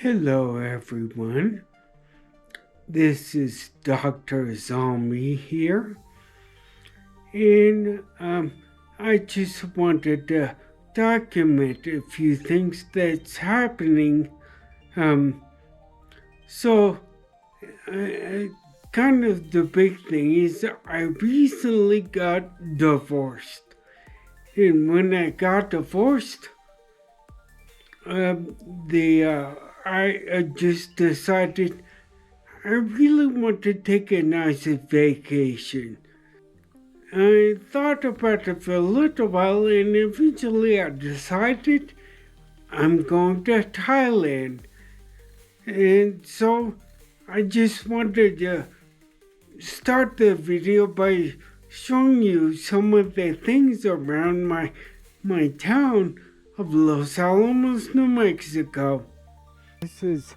Hello everyone, this is Dr. Zombie here, and I just wanted to document a few things that's happening. So, kind of the big thing is I recently got divorced, and when I got divorced, I just decided I really want to take a nice vacation. I thought about it for a little while and eventually I decided I'm going to Thailand. And so I just wanted to start the video by showing you some of the things around my town of Los Alamos, New Mexico. This is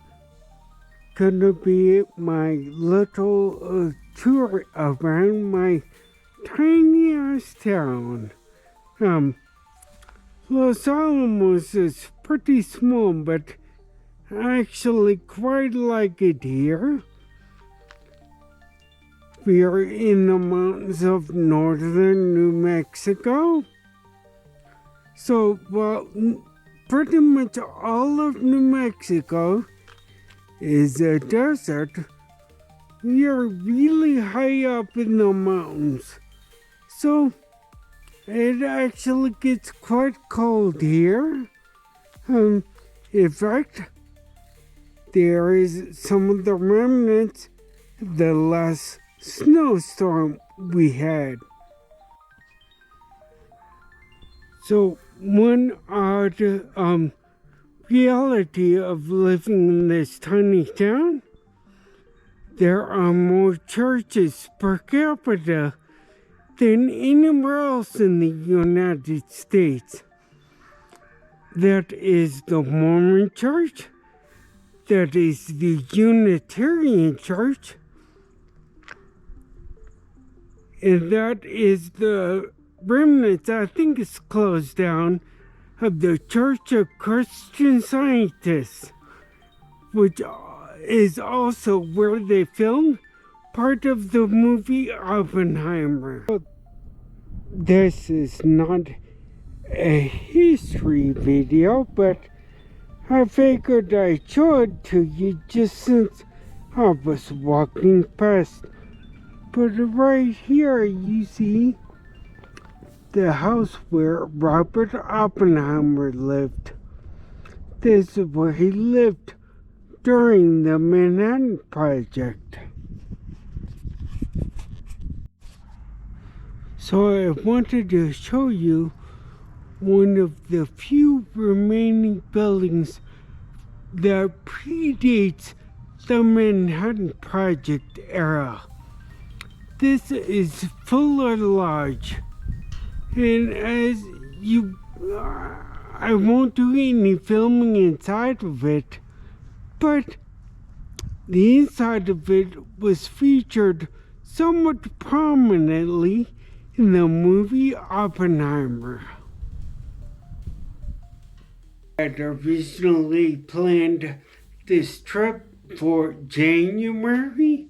gonna be my little tour around my tiny ass town. Los Alamos is pretty small, but I actually quite like it here. We are in the mountains of northern New Mexico. So, well, pretty much all of New Mexico is a desert. We are really high up in the mountains. So, it actually gets quite cold here. In fact, there is some of the remnants of the last snowstorm we had. So, one odd reality of living in this tiny town, there are more churches per capita than anywhere else in the United States. That is the Mormon Church, that is the Unitarian Church, and that is the remnants, I think it's closed down, of the Church of Christian Scientists, which is also where they filmed part of the movie Oppenheimer. This is not a history video, but I figured I showed to you just since I was walking past. But right here you see the house where Robert Oppenheimer lived. This is where he lived during the Manhattan Project. So I wanted to show you one of the few remaining buildings that predates the Manhattan Project era. This is Fuller Lodge. And as you, I won't do any filming inside of it, but the inside of it was featured somewhat prominently in the movie Oppenheimer. I had originally planned this trip for January,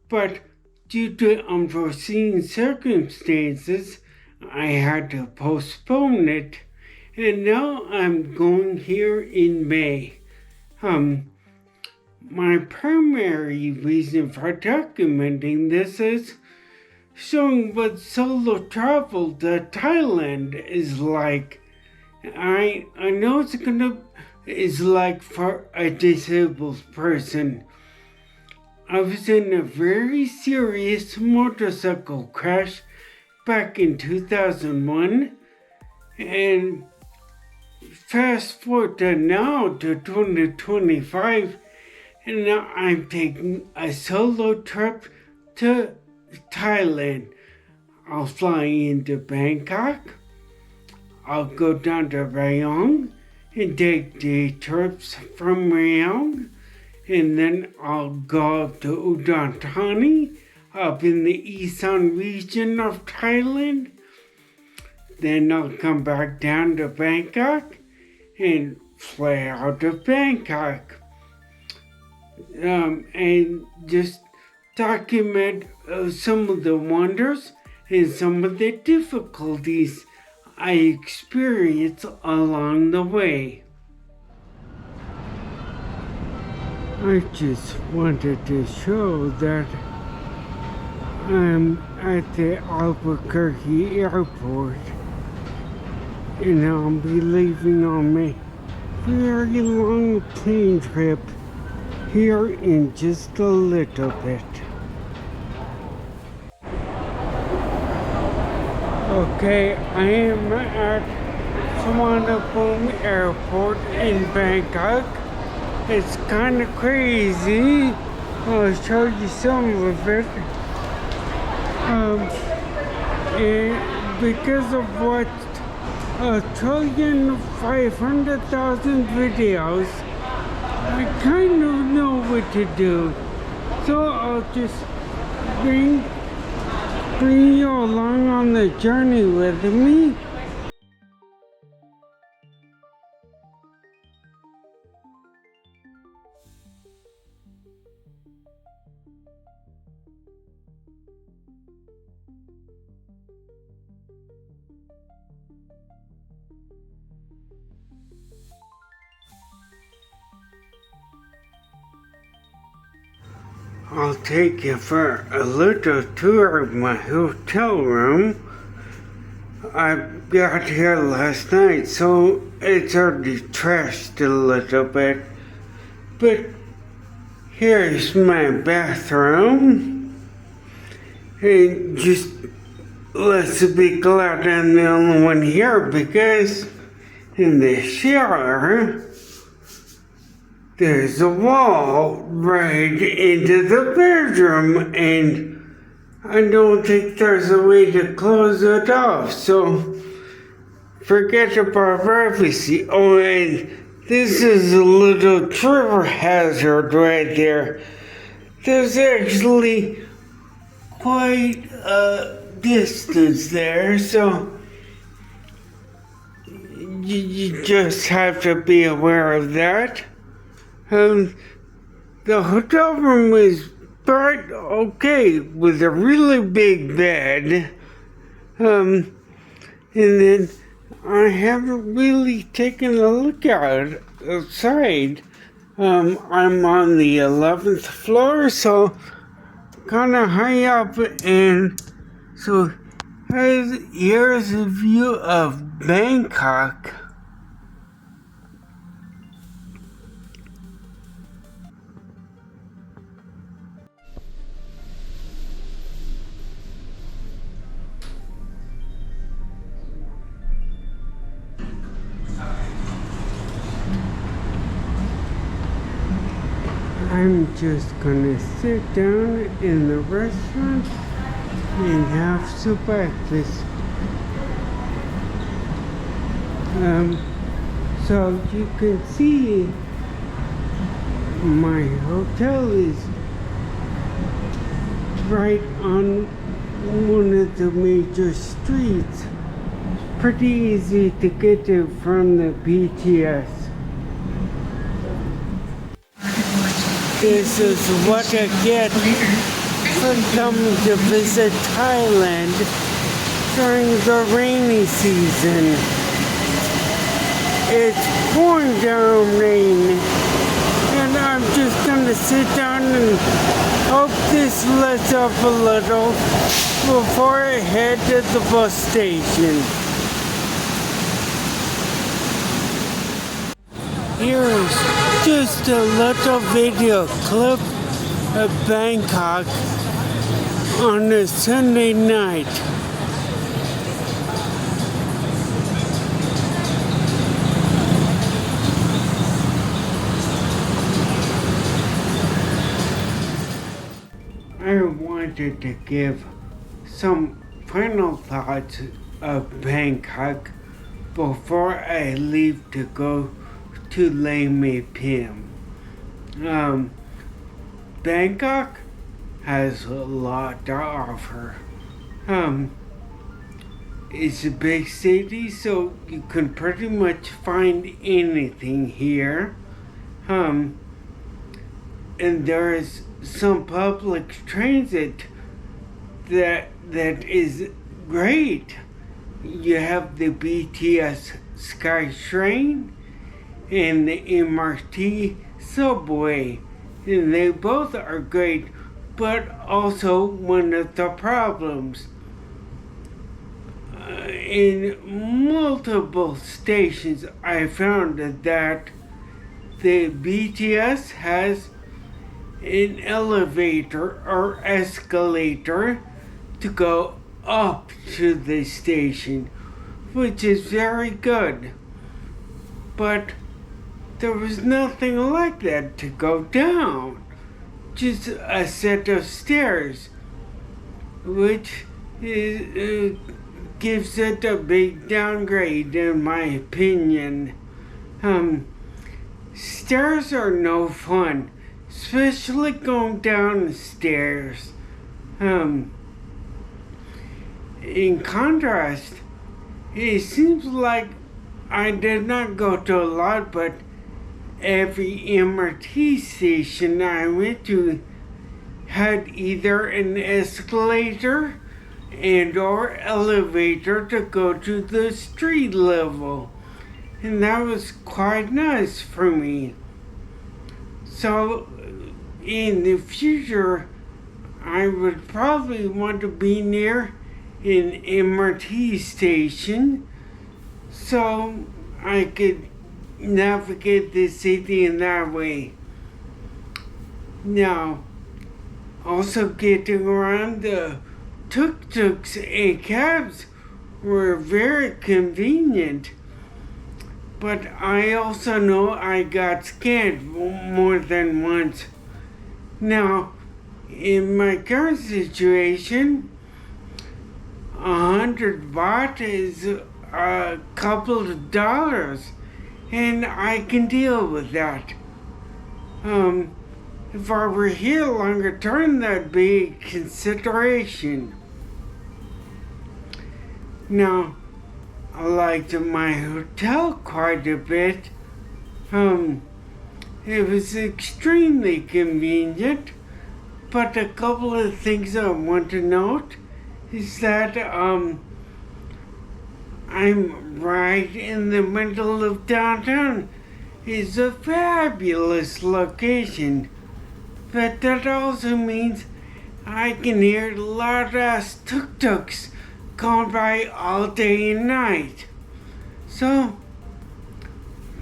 but due to unforeseen circumstances, I had to postpone it, and now I'm going here in May. My primary reason for documenting this is showing what solo travel to Thailand is like. I know it's like for a disabled person. I was in a very serious motorcycle crash back in 2001, and fast forward to now to 2025, and now I'm taking a solo trip to Thailand. I'll fly into Bangkok, I'll go down to Rayong and take day trips from Rayong, and then I'll go up to Udon Thani, up in the eastern region of Thailand. Then I'll come back down to Bangkok and fly out of Bangkok. and just document some of the wonders and some of the difficulties I experienced along the way. I just wanted to show that I'm at the Albuquerque airport and I'll be leaving on my very long plane trip here in just a little bit. Okay, I am at Suvarnabhumi Airport in Bangkok. It's kind of crazy. I'll show you some of it. And because of what 1,500,000 videos, I kind of know what to do. So I'll just bring you along on the journey with me. I'll take you for a little tour of my hotel room. I got here last night, so it's already trashed a little bit. But here's my bathroom. And just let's be glad I'm the only one here, because in the shower, there's a wall right into the bedroom, and I don't think there's a way to close it off, so forget about privacy. Oh, and this is a little trigger hazard right there. There's actually quite a distance there, so you just have to be aware of that. The hotel room is quite okay with a really big bed. And then I haven't really taken a look outside. I'm on the 11th floor, so kind of high up, and so here's a view of Bangkok. I'm just gonna sit down in the restaurant and have some breakfast. So you can see my hotel is right on one of the major streets. Pretty easy to get to from the BTS. This is what I get for coming to visit Thailand during the rainy season. It's pouring down rain, and I'm just gonna sit down and hope this lets up a little before I head to the bus station. Here's just a little video clip of Bangkok on a Sunday night. I wanted to give some final thoughts of Bangkok before I leave to go to Lame Pim. Bangkok has a lot to offer. It's a big city, so you can pretty much find anything here. and there is some public transit that is great. You have the BTS SkyTrain and the MRT subway, and they both are great, but also one of the problems. In multiple stations, I found that the BTS has an elevator or escalator to go up to the station, which is very good. But there was nothing like that to go down, just a set of stairs, which gives it a big downgrade in my opinion. Stairs are no fun, especially going down the stairs. In contrast, it seems like I did not go to a lot, but every MRT station I went to had either an escalator and or elevator to go to the street level, and that was quite nice for me. So in the future, I would probably want to be near an MRT station so I could navigate the city in that way. Now, also getting around, the tuk-tuks and cabs were very convenient, but I also know I got scammed more than once. Now, in my current situation, 100 baht is a couple of dollars, and I can deal with that. If I were here longer term, that'd be a consideration. Now, I liked my hotel quite a bit. It was extremely convenient, but a couple of things I want to note is that I'm right in the middle of downtown. It's a fabulous location, but that also means I can hear loud ass tuk-tuks going by all day and night. So,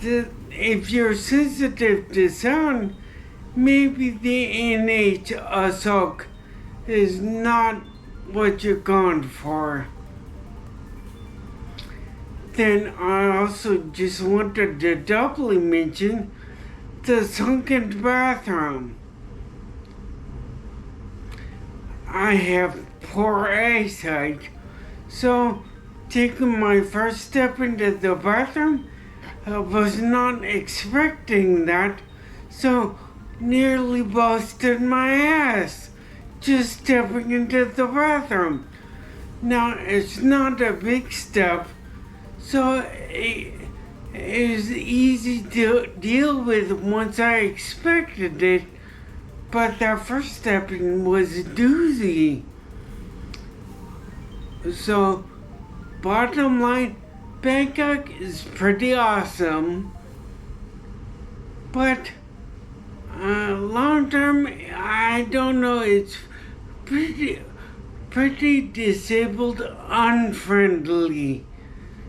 if you're sensitive to sound, maybe the NH Asok is not what you're going for. Then I also just wanted to doubly mention the sunken bathroom. I have poor eyesight, so taking my first step into the bathroom, I was not expecting that, so nearly busted my ass just stepping into the bathroom. Now, it's not a big step, so it is easy to deal with once I expected it, but that first stepping was a doozy. So, bottom line, Bangkok is pretty awesome, but long term, I don't know, it's pretty disabled unfriendly.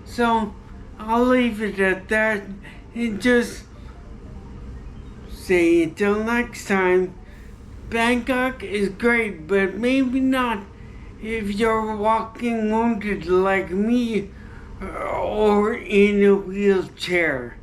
So I'll leave it at that and just say until next time, Bangkok is great, but maybe not if you're walking wounded like me or in a wheelchair.